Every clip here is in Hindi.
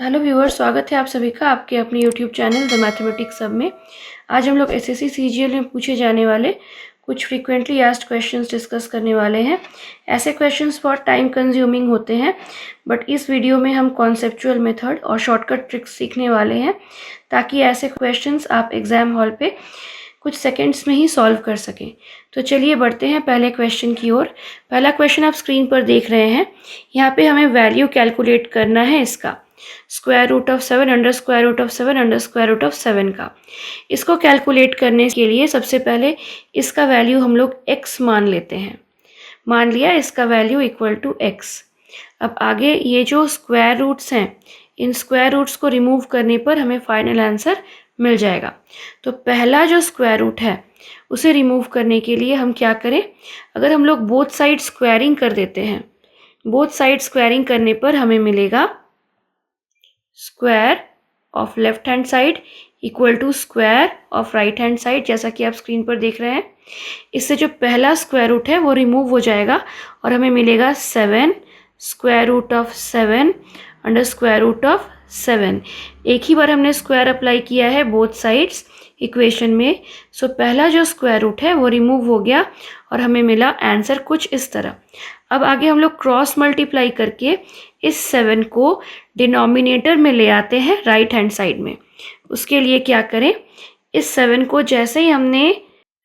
हेलो व्यूअर्स, स्वागत है आप सभी का आपके अपने यूट्यूब चैनल द मैथमेटिक्स सब में। आज हम लोग एसएससी सीजीएल में पूछे जाने वाले कुछ फ्रीक्वेंटली आस्क्ड क्वेश्चंस डिस्कस करने वाले हैं। ऐसे क्वेश्चंस बहुत टाइम कंज्यूमिंग होते हैं, बट इस वीडियो में हम कॉन्सेप्चुअल मेथड और शॉर्टकट ट्रिक्स सीखने वाले हैं ताकि ऐसे क्वेश्चंस आप एग्जाम हॉल पे कुछ सेकेंड्स में ही सॉल्व कर सकें। तो चलिए बढ़ते हैं पहले क्वेश्चन की ओर। पहला क्वेश्चन आप स्क्रीन पर देख रहे हैं। यहाँ पे हमें वैल्यू कैलकुलेट करना है इसका, square root of 7 under square root of 7 under square root of 7 का। इसको कैलकुलेट करने के लिए सबसे पहले इसका वैल्यू हम लोग x मान लेते हैं। मान लिया इसका वैल्यू इक्वल टू x। अब आगे ये जो स्क्वायर रूट्स हैं, इन स्क्वायर रूट्स को रिमूव करने पर हमें फाइनल आंसर मिल जाएगा। तो पहला जो स्क्वायर रूट है उसे रिमूव करने के लिए हम क्या करें, अगर हम लोग बोथ साइड स्क्वायरिंग कर देते हैं, बोथ साइड स्क्वायरिंग करने पर हमें मिलेगा square of left hand side equal to square of right hand side, जैसा कि आप स्क्रीन पर देख रहे हैं। इससे जो पहला स्क्वायर रूट है वो रिमूव हो जाएगा और हमें मिलेगा 7 square root of 7 under square root of 7। एक ही बार हमने स्क्वायर अप्लाई किया है बोथ साइड्स इक्वेशन में। सो पहला जो स्क्वायर रूट है वो रिमूव हो गया और हमें मिला आंसर कुछ इस तरह। अब आगे हम लोग क्रॉस मल्टीप्लाई करके इस 7 को डिनोमिनेटर में ले आते हैं राइट हैंड साइड में। उसके लिए क्या करें, इस 7 को जैसे ही हमने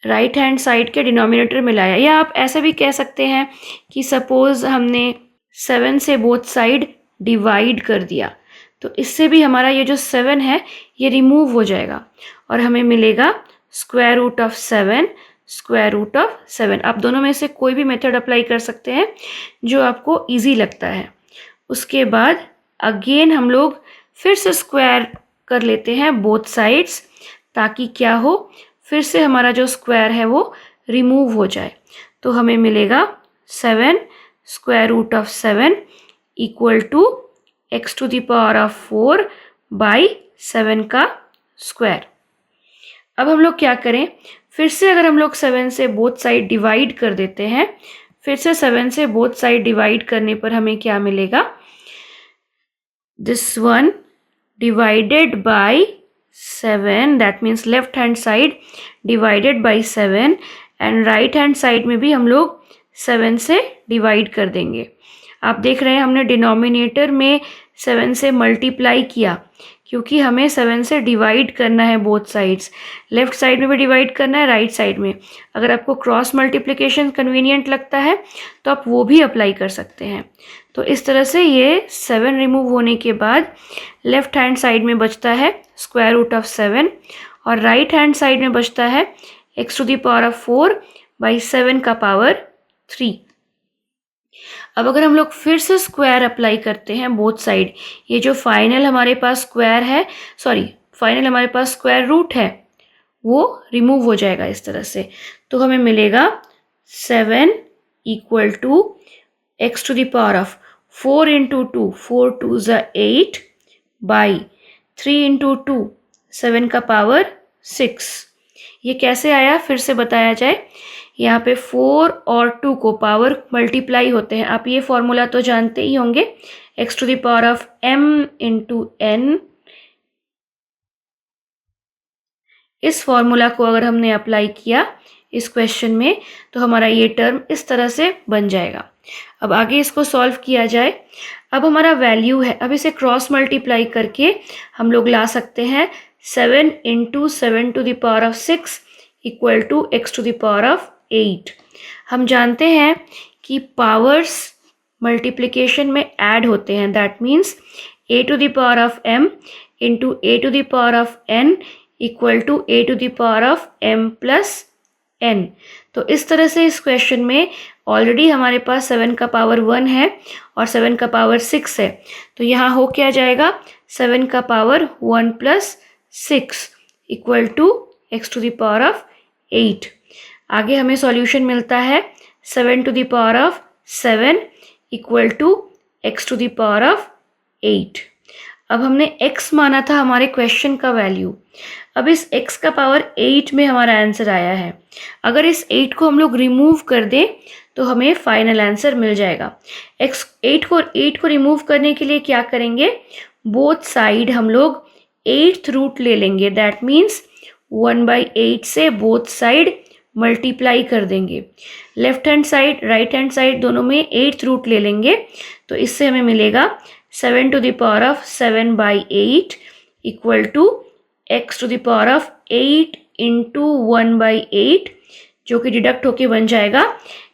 राइट हैंड साइड के डिनोमिनेटर में लाया, या आप ऐसे भी कह सकते हैं कि सपोज हमने 7 से बोथ साइड डिवाइड कर दिया, तो इससे भी हमारा ये जो 7 है ये रिमूव हो जाएगा और हमें मिलेगा square root of 7 square root of 7। आप दोनों में से कोई भी मेथड अप्लाई कर सकते हैं जो आपको इजी लगता है। उसके बाद अगेन हम लोग फिर से स्क्वायर कर लेते हैं बोथ साइड्स, ताकि क्या हो, फिर से हमारा जो स्क्वायर है वो रिमूव हो जाए। तो हमें मिलेगा 7 square root of 7 equal to x to the power of 4 by 7 का स्क्वायर। अब हम लोग क्या करें, फिर से अगर हम लोग 7 से बोथ साइड डिवाइड कर देते हैं, फिर से 7 से बोथ साइड डिवाइड करने पर हमें क्या मिलेगा, this one divided by 7, that means left hand side divided by 7 and right hand side में भी हम लोग 7 से डिवाइड कर देंगे। आप देख रहे हैं हमने डिनोमिनेटर में 7 से मल्टीप्लाई किया क्योंकि हमें 7 से डिवाइड करना है बोथ साइड्स। लेफ्ट साइड में भी डिवाइड करना है, राइट साइड में। अगर आपको क्रॉस मल्टीप्लिकेशन कन्वीनियंट लगता है तो आप वो भी अप्लाई कर सकते हैं। तो इस तरह से ये 7 रिमूव होने के बाद लेफ्ट हैंड साइड में बचता है स्क्वायर रूट ऑफ 7 और राइट हैंड साइड में बचता है x to the power of 4 by 7 का पावर 3। अब अगर हम लोग फिर से स्क्वायर अप्लाई करते हैं बोथ साइड, ये जो फाइनल हमारे पास स्क्वायर है, फाइनल हमारे पास स्क्वायर रूट है वो रिमूव हो जाएगा इस तरह से। तो हमें मिलेगा 7 equal to x to the power of 4 into 2, 4 2 ज़ा 8 बाई 3 इंटू 2, 7 का पावर 6। ये कैसे आया फिर से बताया जाए। यहाँ पे 4 और 2 को पावर मल्टीप्लाई होते हैं, आप ये फॉर्मूला तो जानते ही होंगे, x to the power of m into n। इस फॉर्मूला को अगर हमने अप्लाई किया इस क्वेश्चन में तो हमारा ये टर्म इस तरह से बन जाएगा। अब आगे इसको सॉल्व किया जाए। अब हमारा वैल्यू है, अब इसे क्रॉस मल्टीप्लाई करके हम लोग ला सकते हैं 7 into 7 to the power of 6 equal to x to the power of 8। हम जानते हैं कि पावर्स मल्टीप्लिकेशन में ऐड होते हैं, that means a to the power of m into a to the power of n equal to a to the power of m plus n। तो इस तरह से इस क्वेश्चन में ऑलरेडी हमारे पास 7 का पावर 1 है और 7 का पावर 6 है, तो यहाँ हो क्या जाएगा, 7 का power 1 plus 6 equal to x to the power of 8। आगे हमें सॉल्यूशन मिलता है 7 to the power of 7 equal to x to the power of 8। अब हमने x माना था हमारे क्वेश्चन का वैल्यू, अब इस x का पावर 8 में हमारा आंसर आया है। अगर इस 8 को हम लोग रिमूव कर दें तो हमें फाइनल आंसर मिल जाएगा। 8 को रिमूव करने के लिए क्या करेंगे, बोथ साइड हम लोग 8th रूट ले लेंगे, दैट मीन्स 1/8 से बोथ साइड मल्टीप्लाई कर देंगे। Left hand side right hand side दोनों में 8th रूट ले लेंगे, तो इससे हमें मिलेगा 7 to the power of 7/8 equal to x to the power of 8 into 1/8, जो कि डिडक्ट होके बन जाएगा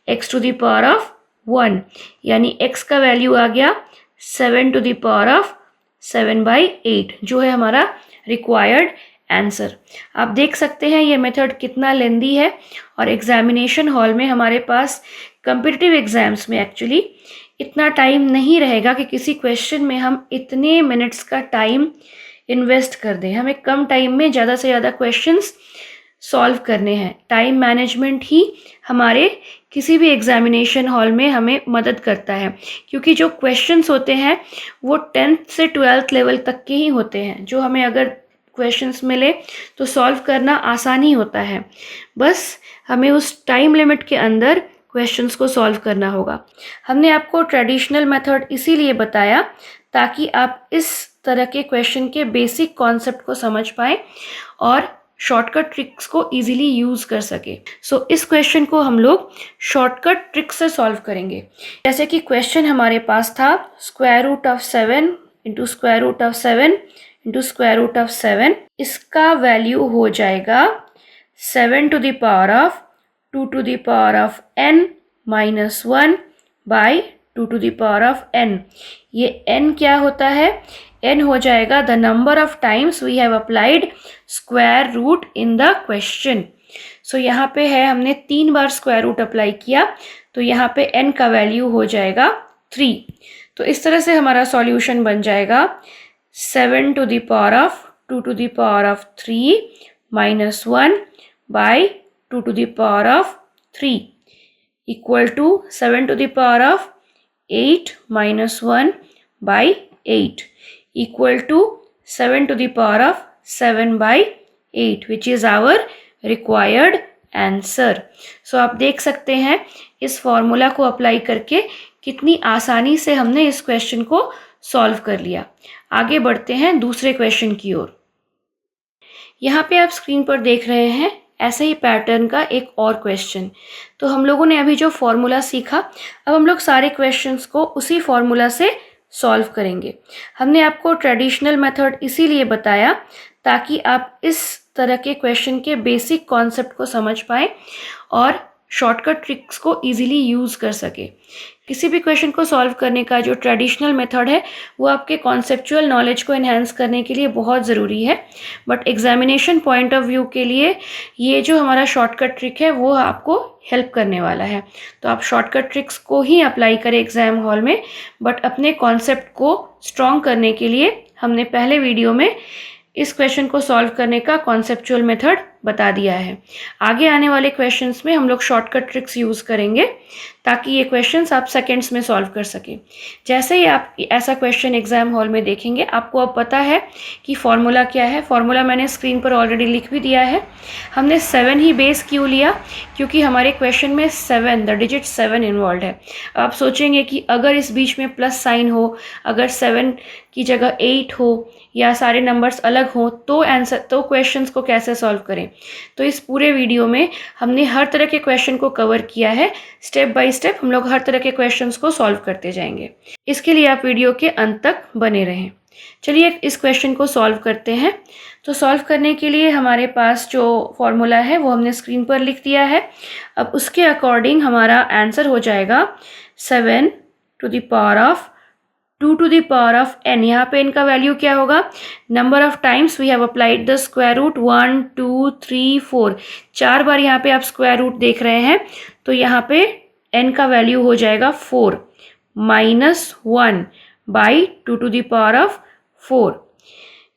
x to the power of 1, यानी x का वैल्यू आ गया 7 to the power of 7/8, जो है हमारा रिक्वायर्ड आंसर। आप देख सकते हैं ये मेथड कितना लेंदी है, और एग्जामिनेशन हॉल में हमारे पास कम्पिटिटिव एग्जाम्स में एक्चुअली इतना टाइम नहीं रहेगा कि किसी क्वेश्चन में हम इतने मिनट्स का टाइम इन्वेस्ट कर दें। हमें कम टाइम में ज़्यादा से ज़्यादा क्वेश्चंस सॉल्व करने हैं। टाइम मैनेजमेंट ही हमारे किसी भी एग्जामिनेशन हॉल में हमें मदद करता है, क्योंकि जो क्वेश्चंस होते हैं वो 10th से 12th लेवल तक के ही होते हैं, जो हमें अगर क्वेश्चंस मिले तो सॉल्व करना आसान ही होता है। बस हमें उस टाइम लिमिट के अंदर क्वेश्चंस को सॉल्व करना होगा। हमने आपको ट्रेडिशनल मेथड इसीलिए बताया ताकि आप इस तरह के क्वेश्चन के बेसिक कॉन्सेप्ट को समझ पाएँ और शॉर्टकट ट्रिक्स को इजीली यूज़ कर सके। सो इस क्वेश्चन को हम लोग शॉर्टकट ट्रिक से सॉल्व करेंगे। जैसे कि क्वेश्चन हमारे पास था square root of 7 into square root of 7 into square root of 7, इसका वैल्यू हो जाएगा 7 to the power of 2 to the power of n minus 1 by 2 to the power of n। ये n क्या होता है? n हो जाएगा the number of times we have applied square root in the question. So यहाँ पे है हमने 3 बार स्क्वायर रूट अप्लाई किया, तो यहाँ पे n का वैल्यू हो जाएगा 3। तो इस तरह से हमारा सॉल्यूशन बन जाएगा 7 to the power of 2 to the power of 3 minus 1 by 2 to the power of 3 equal to 7 to the power of 8 minus 1 by 8 equal to 7 to the power of 7 by 8, which is our required answer। So आप देख सकते हैं इस फॉर्मूला को अप्लाई करके कितनी आसानी से हमने इस क्वेश्चन को सॉल्व कर लिया। आगे बढ़ते हैं दूसरे क्वेश्चन की ओर। यहाँ पे आप स्क्रीन पर देख रहे हैं ऐसे ही पैटर्न का एक और क्वेश्चन। तो हम लोगों ने अभी जो फॉर्मूला सीखा, अब हम लोग सारे क्वेश्चंस को उसी फॉर्मूला से सॉल्व करेंगे। हमने आपको ट्रेडिशनल मेथड इसीलिए बताया ताकि आप इस तरह के क्वेश्चन के बेसिक कॉन्सेप्ट को समझ पाएँ और शॉर्टकट ट्रिक्स को इजीली यूज़ कर सके। किसी भी क्वेश्चन को सॉल्व करने का जो ट्रेडिशनल मेथड है वो आपके कॉन्सेप्चुअल नॉलेज को एनहांस करने के लिए बहुत ज़रूरी है, but examination point of view के लिए ये जो हमारा शॉर्टकट ट्रिक है वो आपको हेल्प करने वाला है। तो आप शॉर्टकट ट्रिक्स को ही अप्लाई करें एग्ज़ाम हॉल में, बट अपने कॉन्सेप्ट को स्ट्रॉन्ग करने के लिए हमने पहले वीडियो में इस क्वेश्चन को सॉल्व करने का कॉन्सेप्चुअल मेथड बता दिया है। आगे आने वाले क्वेश्चंस में हम लोग शॉर्टकट ट्रिक्स यूज़ करेंगे ताकि ये क्वेश्चंस आप सेकंड्स में सॉल्व कर सकें। जैसे ही आप ऐसा क्वेश्चन एग्जाम हॉल में देखेंगे, आपको अब पता है कि फॉर्मूला क्या है। फॉर्मूला मैंने स्क्रीन पर ऑलरेडी लिख भी दिया है। हमने 7 ही बेस क्यों लिया? क्योंकि हमारे क्वेश्चन में 7 द डिजिट 7 इन्वॉल्व है। आप सोचेंगे कि अगर इस बीच में प्लस साइन हो, अगर 7 की जगह 8 हो या सारे नंबर्स अलग हों तो क्वेश्चंस को कैसे सॉल्व करें। तो इस पूरे वीडियो में हमने हर तरह के क्वेश्चन को कवर किया है। स्टेप बाय स्टेप हम लोग हर तरह के क्वेश्चंस को सॉल्व करते जाएंगे। इसके लिए आप वीडियो के अंत तक बने रहें। चलिए इस क्वेश्चन को सॉल्व करते हैं। तो सॉल्व करने के लिए हमारे पास जो फॉर्मूला है वो हमने स्क्रीन पर लिख दिया है। अब उसके अकॉर्डिंग हमारा आंसर हो जाएगा 7 to the power of 2 to the power of n। यहाँ पे n का वैल्यू क्या होगा? Number of times we have applied the square root 1 2 3 4। 4 बार यहाँ पे आप स्क्वायर रूट देख रहे हैं, तो यहाँ पे n का वैल्यू हो जाएगा 4 minus 1 by 2 to the power of 4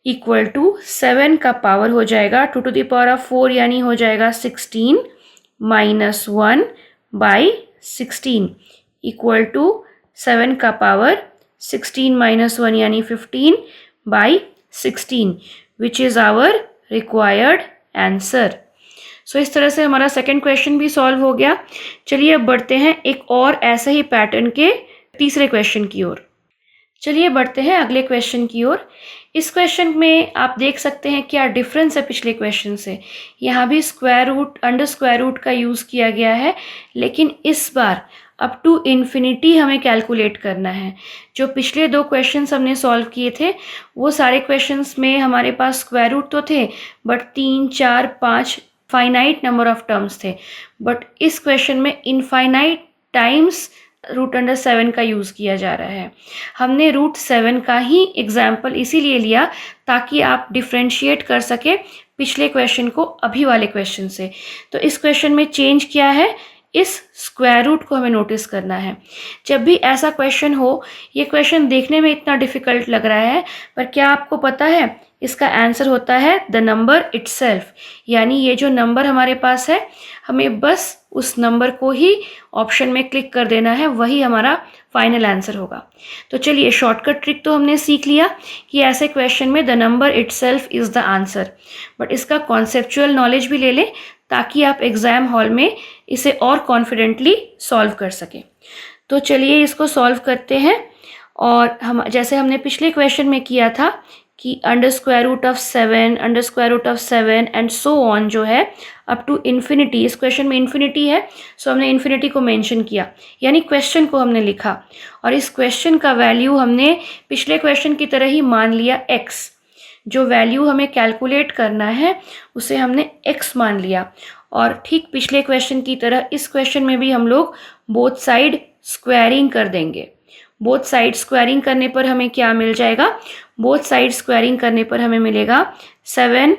equal to 7 का पावर हो जाएगा 2 to the power of 4 यानी हो जाएगा 16 माइनस 1 बाई 16 इक्वल टू 7 का पावर 16 माइनस 1 यानी 15 by 16, which is our required answer. So इस तरह से हमारा सेकंड क्वेश्चन भी सॉल्व हो गया। चलिए अब बढ़ते हैं एक और ऐसे ही पैटर्न के तीसरे क्वेश्चन की ओर। चलिए बढ़ते हैं अगले क्वेश्चन की ओर। इस क्वेश्चन में आप देख सकते हैं क्या डिफरेंस है पिछले क्वेश्चन से। यहाँ भी square root under square root का यूज़ किया गया है, लेकिन इस बार अप टू इन्फिनिटी हमें कैलकुलेट करना है। जो पिछले 2 क्वेश्चंस हमने सॉल्व किए थे वो सारे क्वेश्चंस में हमारे पास स्क्वायर रूट तो थे, but 3, 4, 5 finite number of terms थे। बट इस क्वेश्चन में इनफाइनाइट टाइम्स रूट अंडर 7 का यूज़ किया जा रहा है। हमने रूट 7 का ही एग्जाम्पल इसीलिए लिया ताकि आप डिफ्रेंशिएट कर सके पिछले क्वेश्चन को अभी वाले क्वेश्चन से। तो इस क्वेश्चन में चेंज क्या है, इस स्क्वायर रूट को हमें नोटिस करना है। जब भी ऐसा क्वेश्चन हो, ये क्वेश्चन देखने में इतना डिफ़िकल्ट लग रहा है, पर क्या आपको पता है इसका आंसर होता है द नंबर इटसेल्फ। यानी ये जो नंबर हमारे पास है, हमें बस उस नंबर को ही ऑप्शन में क्लिक कर देना है, वही हमारा फाइनल आंसर होगा। तो चलिए, शॉर्टकट ट्रिक तो हमने सीख लिया कि ऐसे क्वेश्चन में the number itself is the answer, but इसका कॉन्सेप्चुअल नॉलेज भी ले लें ताकि आप एग्ज़ाम हॉल में इसे और कॉन्फिडेंटली सॉल्व कर सकें। तो चलिए इसको सॉल्व करते हैं। और हम जैसे हमने पिछले क्वेश्चन में किया था कि under square root of 7 and so on जो है अप टू इन्फिनिटी, इस क्वेश्चन में इन्फिनिटी है, सो हमने इन्फिनिटी को मेंशन किया, यानी क्वेश्चन को हमने लिखा। और इस क्वेश्चन का वैल्यू हमने पिछले क्वेश्चन की तरह ही मान लिया x। जो वैल्यू हमें कैलकुलेट करना है उसे हमने x मान लिया। और ठीक पिछले क्वेश्चन की तरह इस क्वेश्चन में भी हम लोग बोथ साइड स्क्वायरिंग कर देंगे। बोथ साइड स्क्वायरिंग करने पर हमें क्या मिल जाएगा, बोथ साइड स्क्वायरिंग करने पर हमें मिलेगा 7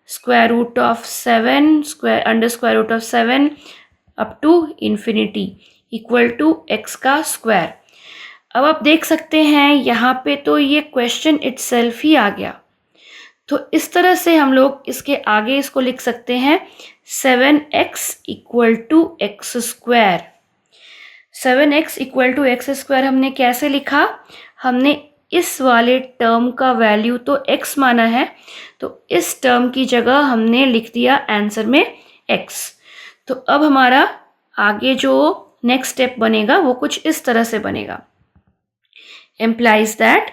square root of 7 square under square root of 7 up to infinity equal to x का स्क्वायर। अब आप देख सकते हैं यहाँ पे तो ये क्वेश्चन इटसेल्फ ही आ गया। तो इस तरह से हम लोग इसके आगे इसको लिख सकते हैं 7x equal to x square. 7x equal to x square हमने कैसे लिखा, हमने इस वाले टर्म का वैल्यू तो x माना है, तो इस टर्म की जगह हमने लिख दिया आंसर में x। तो अब हमारा आगे जो नेक्स्ट स्टेप बनेगा वो कुछ इस तरह से बनेगा, implies that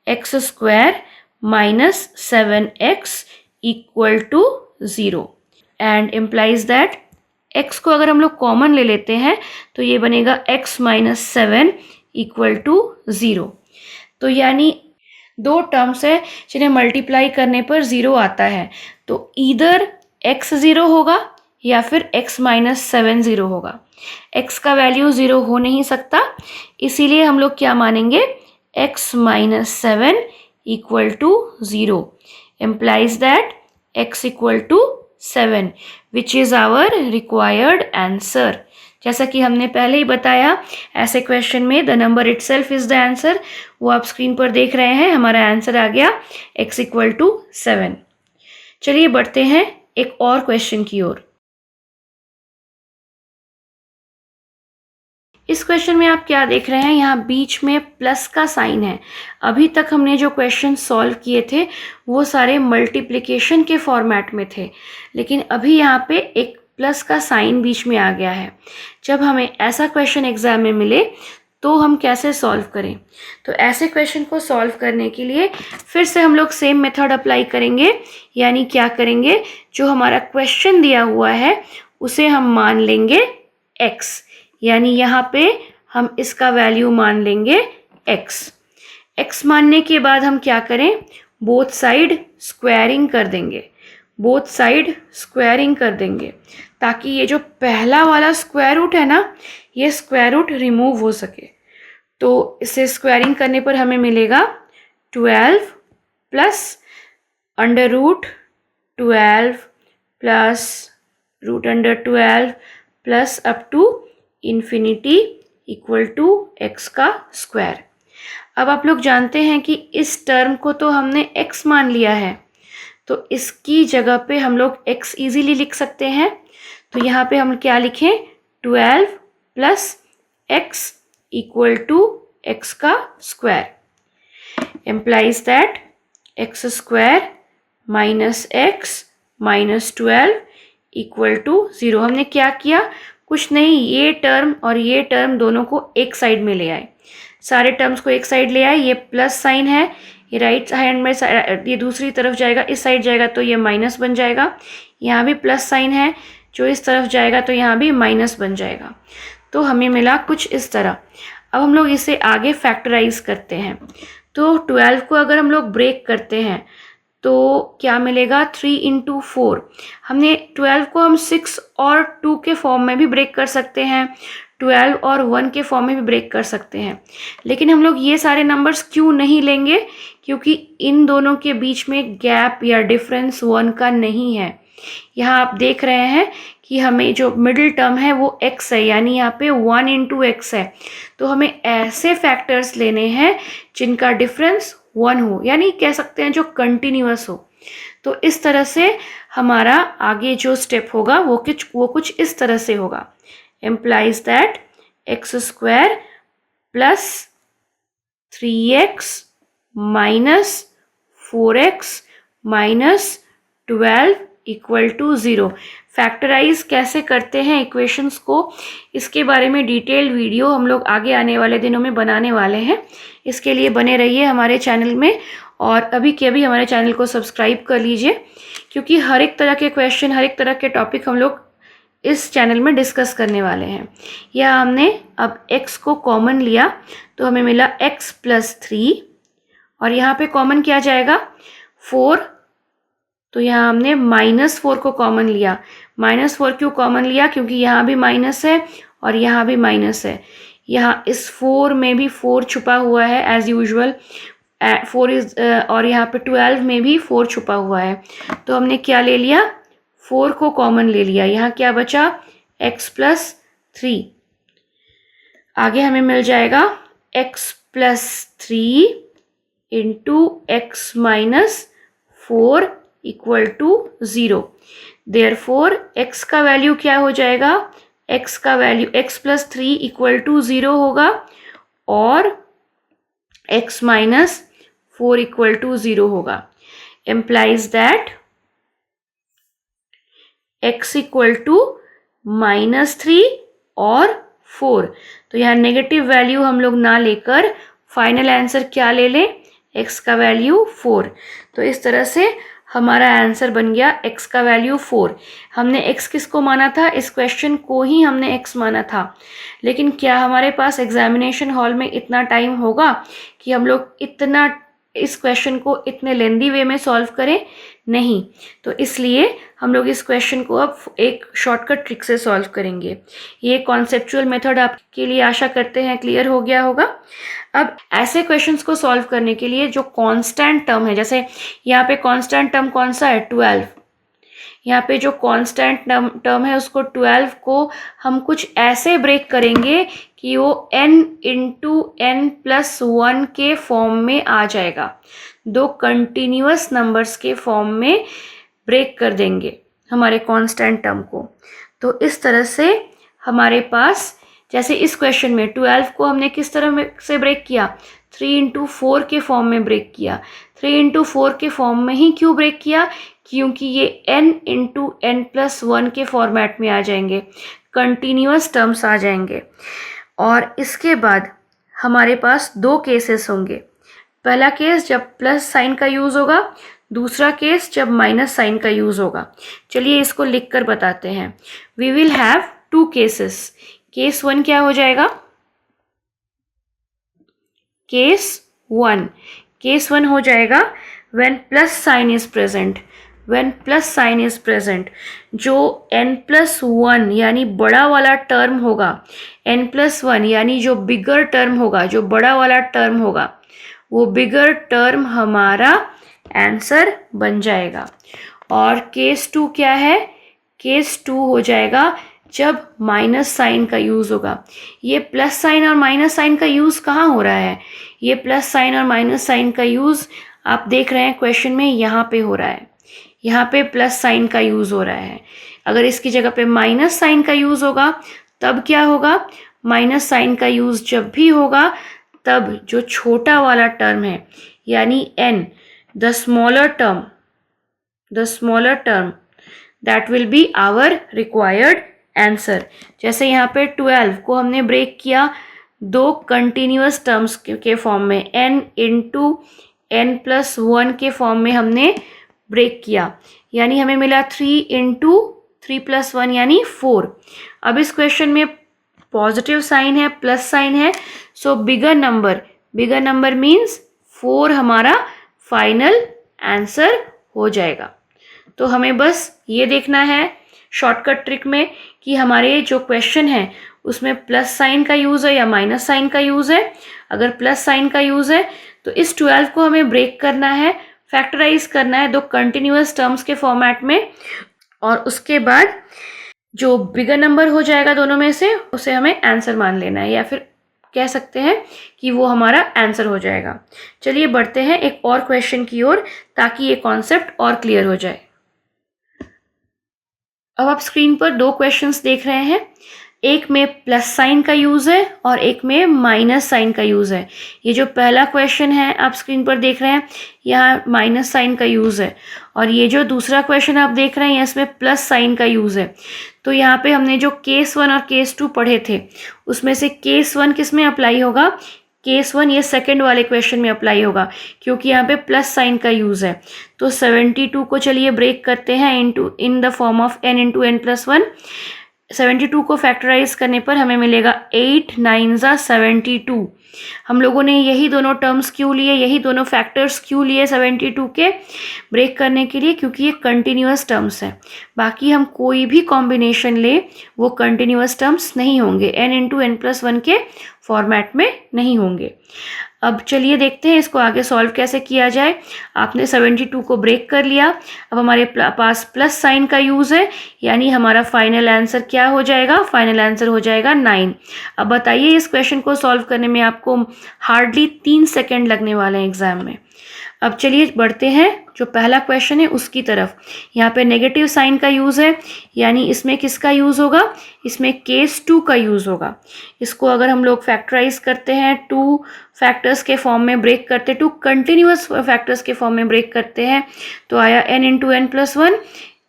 x square minus 7x equal to 0 and implies that x को अगर हम लोग कॉमन ले लेते हैं तो ये बनेगा x माइनस 7 इक्वल टू 0। तो यानी 2 टर्म्स है जिन्हें मल्टीप्लाई करने पर 0 आता है, तो ईदर x 0 होगा या फिर x माइनस 7 0 होगा। x का वैल्यू 0 हो नहीं सकता, इसीलिए हम लोग क्या मानेंगे, x minus 7 equal to 0 implies that x equal to 7 which is our required answer. जैसा कि हमने पहले ही बताया, ऐसे क्वेश्चन में the number itself is the answer. वो आप स्क्रीन पर देख रहे हैं, हमारा आंसर आ गया x इक्वल टू 7। चलिए बढ़ते हैं एक और क्वेश्चन की ओर। इस क्वेश्चन में आप क्या देख रहे हैं, यहाँ बीच में प्लस का साइन है। अभी तक हमने जो क्वेश्चन सॉल्व किए थे वो सारे मल्टीप्लिकेशन के फॉर्मेट में थे, लेकिन अभी यहाँ पे एक प्लस का साइन बीच में आ गया है। जब हमें ऐसा क्वेश्चन एग्जाम में मिले तो हम कैसे सॉल्व करें, तो ऐसे क्वेश्चन को सॉल्व करने के लिए फिर से हम लोग सेम मेथड अप्लाई करेंगे। यानी क्या करेंगे, जो हमारा क्वेश्चन दिया हुआ है उसे हम मान लेंगे x, यानी यहाँ पे हम इसका वैल्यू मान लेंगे x मानने के बाद हम क्या करें, बोथ साइड स्क्वायरिंग कर देंगे, बोथ साइड स्क्वायरिंग कर देंगे ताकि ये जो पहला वाला स्क्वायर रूट है ना, ये स्क्वायर रूट रिमूव हो सके। तो इसे स्क्वायरिंग करने पर हमें मिलेगा 12 plus under root 12 plus root under 12 plus up to infinity equal to x का स्क्वायर। अब आप लोग जानते हैं कि इस टर्म को तो हमने x मान लिया है, तो इसकी जगह पे हम लोग x इजीली लिख सकते हैं। तो यहाँ पे हम क्या लिखें, 12 plus x equal to x का square implies that x square minus x minus 12 equal to 0। हमने क्या किया, कुछ नहीं, ये टर्म और ये टर्म दोनों को एक साइड में ले आए। सारे टर्म्स को एक साइड ले आए, ये प्लस साइन है, ये राइट हैंड में ये दूसरी तरफ जाएगा, इस साइड जाएगा तो ये माइनस बन जाएगा। यहाँ भी प्लस साइन है, जो इस तरफ जाएगा तो यहाँ भी माइनस बन जाएगा। तो हमें मिला कुछ इस तरह। अब हम लोग इसे आगे फैक्टराइज करते हैं। तो 12 को अगर हम लोग ब्रेक करते हैं तो क्या मिलेगा, 3 इंटू 4। हमने 12 को हम 6 और 2 के फॉर्म में भी ब्रेक कर सकते हैं, 12 और 1 के फॉर्म में भी ब्रेक कर सकते हैं। लेकिन हम लोग ये सारे नंबर्स क्यों नहीं लेंगे, क्योंकि इन दोनों के बीच में गैप या डिफरेंस 1 का नहीं है। यहाँ आप देख रहे हैं कि हमें जो मिडिल टर्म है वो x है, यानी यहाँ पे 1 इंटू एक्स है। तो हमें ऐसे फैक्टर्स लेने हैं जिनका डिफरेंस 1 हो, यानी कह सकते हैं जो कंटिन्यूअस हो। तो इस तरह से हमारा आगे जो स्टेप होगा वो कुछ इस तरह से होगा। implies that x square plus 3x minus 4x minus 12 equal to 0। Factorise कैसे करते हैं इक्वेशंस को, इसके बारे में डिटेल्ड वीडियो हम लोग आगे आने वाले दिनों में बनाने वाले हैं। इसके लिए बने रहिए हमारे चैनल में, और अभी के अभी हमारे चैनल को सब्सक्राइब कर लीजिए, क्योंकि हर एक तरह के क्वेश्चन, हर एक तरह के टॉपिक हम लोग इस चैनल में डिस्कस करने वाले हैं। यह हमने अब x को कॉमन लिया तो हमें मिला x प्लस 3, और यहाँ पे कॉमन क्या जाएगा, 4। तो यहाँ हमने -4 को कॉमन लिया। -4 क्यों कॉमन लिया, क्योंकि यहाँ भी माइनस है और यहाँ भी माइनस है। यहाँ इस 4 में भी 4 छुपा हुआ है एज यूजुअल, 4 इज, और यहाँ पे 12 में भी 4 छुपा हुआ है। तो हमने क्या ले लिया, 4 को कॉमन ले लिया। यहाँ क्या बचा, x प्लस 3। आगे हमें मिल जाएगा x plus 3 into x minus 4 equal to 0। Therefore x का वैल्यू क्या हो जाएगा, x का वैल्यू x प्लस 3 इक्वल टू 0 होगा, और x माइनस 4 इक्वल टू 0 होगा। implies that x equal to -3 और 4। तो यहाँ नेगेटिव वैल्यू हम लोग ना लेकर फाइनल आंसर क्या ले लें, x का वैल्यू 4। तो इस तरह से हमारा आंसर बन गया x का वैल्यू 4। हमने x किसको माना था, इस क्वेश्चन को ही हमने x माना था। लेकिन क्या हमारे पास एग्जामिनेशन हॉल में इतना टाइम होगा कि हम लोग इतना इस क्वेश्चन को इतने लेंदी वे में सॉल्व करें, नहीं। तो इसलिए हम लोग इस क्वेश्चन को अब एक शॉर्टकट ट्रिक से सॉल्व करेंगे। ये कॉन्सेप्चुअल मेथड आपके लिए आशा करते हैं क्लियर हो गया होगा। अब ऐसे क्वेश्चंस को सॉल्व करने के लिए जो कांस्टेंट टर्म है, जैसे यहाँ पे कांस्टेंट टर्म कौन सा है, 12। यहाँ पे जो कांस्टेंट टर्म है उसको 12 को हम कुछ ऐसे ब्रेक करेंगे कि वो n इंटू n प्लस 1 के फॉर्म में आ जाएगा। दो कंटिन्यूअस नंबर्स के फॉर्म में ब्रेक कर देंगे हमारे कांस्टेंट टर्म को। तो इस तरह से हमारे पास, जैसे इस क्वेश्चन में 12 को हमने किस तरह से ब्रेक किया, 3 इंटू 4 के फॉर्म में ब्रेक किया। 3 इंटू 4 के फॉर्म में ही क्यों ब्रेक किया, क्योंकि ये n इंटू n प्लस 1 के फॉर्मेट में आ जाएंगे, कंटिन्यूअस टर्म्स आ जाएंगे। और इसके बाद हमारे पास दो केसेस होंगे। पहला केस जब प्लस साइन का यूज़ होगा, दूसरा केस जब माइनस साइन का यूज़ होगा। चलिए इसको लिख कर बताते हैं। We will have 2 cases. Case 1 क्या हो जाएगा, केस 1 हो जाएगा when plus sign is present. When plus sign is present, जो n प्लस 1 यानी बड़ा वाला टर्म होगा, n प्लस 1 यानी जो बिगर टर्म होगा, जो बड़ा वाला टर्म होगा, वो बिगर टर्म हमारा आंसर बन जाएगा। और केस 2 क्या है, केस 2 हो जाएगा जब माइनस साइन का यूज़ होगा। ये प्लस साइन और माइनस साइन का यूज़ कहाँ हो रहा है, ये प्लस साइन और माइनस साइन का यूज़ आप देख रहे हैं क्वेश्चन में यहाँ पे हो रहा है। यहाँ पे प्लस साइन का यूज़ हो रहा है। अगर इसकी जगह पे माइनस साइन का यूज़ होगा तब क्या होगा, माइनस साइन का यूज़ जब भी होगा तब जो छोटा वाला टर्म है यानी n, the smaller term that will be our required answer. जैसे यहाँ पे 12 को हमने ब्रेक किया दो कंटिन्यूअस टर्म्स के फॉर्म में n इंटू n प्लस 1 के फॉर्म में हमने ब्रेक किया, यानी हमें मिला 3 इंटू 3 प्लस 1 यानी 4। अब इस क्वेश्चन में पॉजिटिव साइन है, प्लस साइन है, सो बिगर नंबर मीन्स 4 हमारा फाइनल आंसर हो जाएगा। तो हमें बस ये देखना है शॉर्टकट ट्रिक में कि हमारे जो क्वेश्चन है उसमें प्लस साइन का यूज़ है या माइनस साइन का यूज़ है। अगर प्लस साइन का यूज़ है तो इस 12 को हमें ब्रेक करना है, फैक्टराइज करना है दो कंटिन्यूअस टर्म्स के फॉर्मेट में, और उसके बाद जो बिगर नंबर हो जाएगा दोनों में से उसे हमें आंसर मान लेना है, या फिर कह सकते हैं कि वो हमारा आंसर हो जाएगा। चलिए बढ़ते हैं एक और क्वेश्चन की ओर ताकि ये कॉन्सेप्ट और क्लियर हो जाए। अब आप स्क्रीन पर दो क्वेश्चंस देख रहे हैं, एक में प्लस साइन का यूज़ है और एक में माइनस साइन का यूज़ है। ये जो पहला क्वेश्चन है आप स्क्रीन पर देख रहे हैं, यहाँ माइनस साइन का यूज़ है, और ये जो दूसरा क्वेश्चन आप देख रहे हैं इसमें प्लस साइन का यूज़ है। तो यहाँ पे हमने जो केस 1 और केस 2 पढ़े थे उसमें से केस 1 किस में अप्लाई होगा? केस 1 ये सेकंड वाले क्वेश्चन में अप्लाई होगा, क्योंकि यहाँ पे प्लस साइन का यूज़ है। तो 72 को चलिए ब्रेक करते हैं in the form of n into n plus 1। 72 को फैक्टराइज करने पर हमें मिलेगा 8 9 72। हम लोगों ने यही दोनों टर्म्स क्यों लिए, यही दोनों फैक्टर्स क्यों लिए 72 के ब्रेक करने के लिए? क्योंकि ये कंटिन्यूअस टर्म्स हैं। बाकी हम कोई भी कॉम्बिनेशन ले वो कंटिन्यूअस टर्म्स नहीं होंगे, n इंटू एन प्लस 1 के फॉर्मेट में नहीं होंगे। अब चलिए देखते हैं इसको आगे सॉल्व कैसे किया जाए। आपने 72 को ब्रेक कर लिया, अब हमारे पास प्लस साइन का यूज़ है, यानी हमारा फाइनल आंसर क्या हो जाएगा? फाइनल आंसर हो जाएगा 9। अब बताइए इस क्वेश्चन को सॉल्व करने में आपको हार्डली 3 सेकेंड लगने वाले हैं एग्जाम में। अब चलिए बढ़ते हैं जो पहला क्वेश्चन है उसकी तरफ। यहाँ पे नेगेटिव साइन का यूज़ है, यानी इसमें किसका यूज़ होगा? इसमें केस 2 का यूज़ होगा। इसको अगर हम लोग फैक्टराइज करते हैं, 2 फैक्टर्स के फॉर्म में ब्रेक करते, 2 कंटिन्यूअस फैक्टर्स के फॉर्म में ब्रेक करते हैं, तो आया n into n plus 1,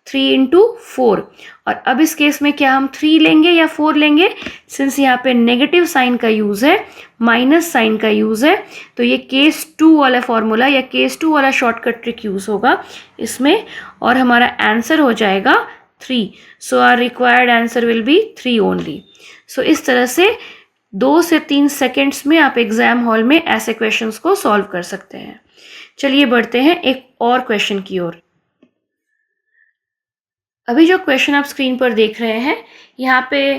3 into 4। और अब इस केस में क्या हम 3 लेंगे या 4 लेंगे? सिंस यहाँ पे नेगेटिव साइन का यूज़ है, माइनस साइन का यूज़ है, तो ये केस 2 वाला फॉर्मूला या केस 2 वाला शॉर्टकट ट्रिक यूज़ होगा इसमें, और हमारा आंसर हो जाएगा 3। So our required answer will be 3 only. So इस तरह से 2 से 3 सेकेंड्स में आप एग्जाम हॉल में ऐसे क्वेश्चंस को सॉल्व कर सकते हैं। चलिए बढ़ते हैं एक और क्वेश्चन की ओर। अभी जो क्वेश्चन आप स्क्रीन पर देख रहे हैं, यहाँ पे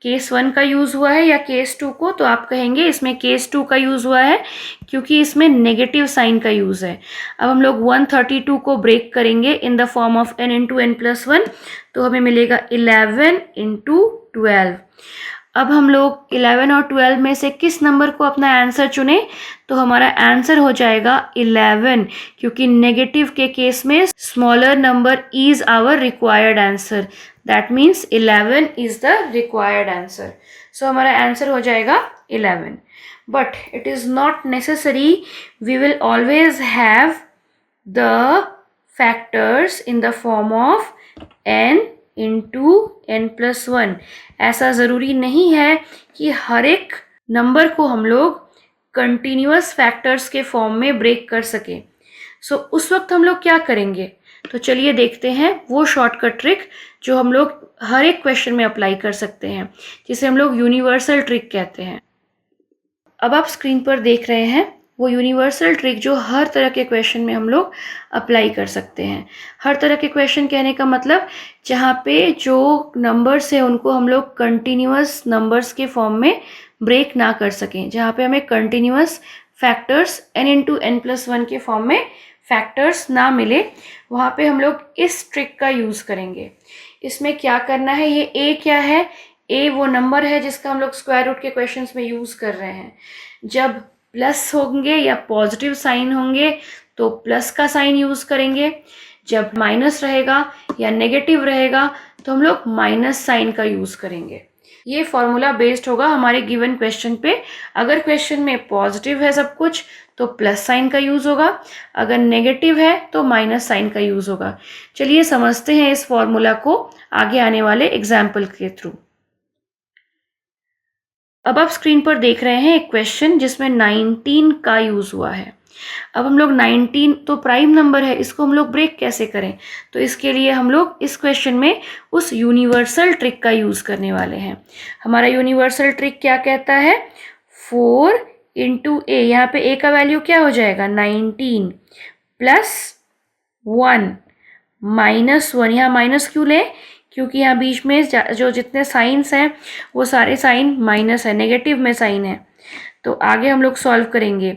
केस 1 का यूज़ हुआ है या केस 2 को, तो आप कहेंगे इसमें केस 2 का यूज़ हुआ है क्योंकि इसमें नेगेटिव साइन का यूज़ है। अब हम लोग 132 को ब्रेक करेंगे in the form of n into n plus 1, तो हमें मिलेगा 11 इंटू 12। अब हम लोग 11 और 12 में से किस नंबर को अपना आंसर चुने? तो हमारा आंसर हो जाएगा 11, क्योंकि नेगेटिव के केस में smaller number is our required answer. That means 11 is the required answer. So हमारा आंसर हो जाएगा 11। But it is not necessary, we will always have the factors in the form of n into n plus 1। ऐसा ज़रूरी नहीं है कि हर एक नंबर को हम लोग कंटिन्यूअस फैक्टर्स के फॉर्म में ब्रेक कर सकें। सो उस वक्त हम लोग क्या करेंगे? तो चलिए देखते हैं वो शॉर्टकट ट्रिक जो हम लोग हर एक क्वेश्चन में अप्लाई कर सकते हैं, जिसे हम लोग यूनिवर्सल ट्रिक कहते हैं। अब आप स्क्रीन पर देख रहे हैं वो यूनिवर्सल ट्रिक जो हर तरह के क्वेश्चन में हम लोग अप्लाई कर सकते हैं। हर तरह के क्वेश्चन कहने का मतलब जहाँ पे जो नंबर्स है उनको हम लोग कंटिन्यूअस नंबर्स के फॉर्म में ब्रेक ना कर सकें, जहाँ पे हमें continuous factors n into n plus 1 के फॉर्म में फैक्टर्स ना मिले, वहाँ पे हम लोग इस ट्रिक का यूज़ करेंगे। इसमें क्या करना है, ये a क्या है? a वो नंबर है जिसका हम लोग स्क्वायर रूट के क्वेश्चंस में यूज़ कर रहे हैं। जब प्लस होंगे या पॉजिटिव साइन होंगे तो प्लस का साइन यूज़ करेंगे, जब माइनस रहेगा या नेगेटिव रहेगा तो हम लोग माइनस साइन का यूज़ करेंगे। ये फॉर्मूला बेस्ड होगा हमारे गिवन क्वेश्चन पे। अगर क्वेश्चन में पॉजिटिव है सब कुछ तो प्लस साइन का यूज़ होगा, अगर नेगेटिव है तो माइनस साइन का यूज़ होगा। चलिए समझते हैं इस फॉर्मूला को आगे आने वाले एग्जाम्पल के थ्रू। अब आप स्क्रीन पर देख रहे हैं एक क्वेश्चन जिसमें 19 का यूज़ हुआ है। अब हम लोग 19 तो प्राइम नंबर है, इसको हम लोग ब्रेक कैसे करें? तो इसके लिए हम लोग इस क्वेश्चन में उस यूनिवर्सल ट्रिक का यूज़ करने वाले हैं। हमारा यूनिवर्सल ट्रिक क्या कहता है? 4 इंटू ए, यहाँ पे ए का वैल्यू क्या हो जाएगा? 19 प्लस 1 माइनस 1। यहाँ माइनस क्यों लें? क्योंकि यहाँ बीच में जो जितने साइंस हैं वो सारे साइन माइनस है, नेगेटिव में साइन है। तो आगे हम लोग सॉल्व करेंगे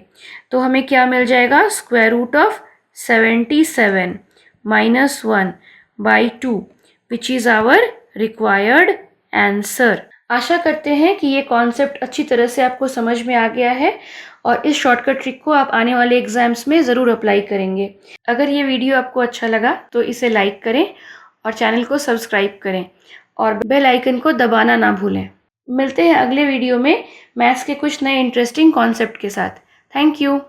तो हमें क्या मिल जाएगा? Square root of 77 minus 1 by 2 which is our required answer. आशा करते हैं कि ये कॉन्सेप्ट अच्छी तरह से आपको समझ में आ गया है और इस शॉर्टकट ट्रिक को आप आने वाले एग्जाम्स में ज़रूर अप्लाई करेंगे। अगर ये वीडियो आपको अच्छा लगा तो इसे लाइक करें और चैनल को सब्सक्राइब करें और बेल आइकन को दबाना ना भूलें। मिलते हैं अगले वीडियो में मैथ्स के कुछ नए इंटरेस्टिंग कॉन्सेप्ट के साथ। Thank you.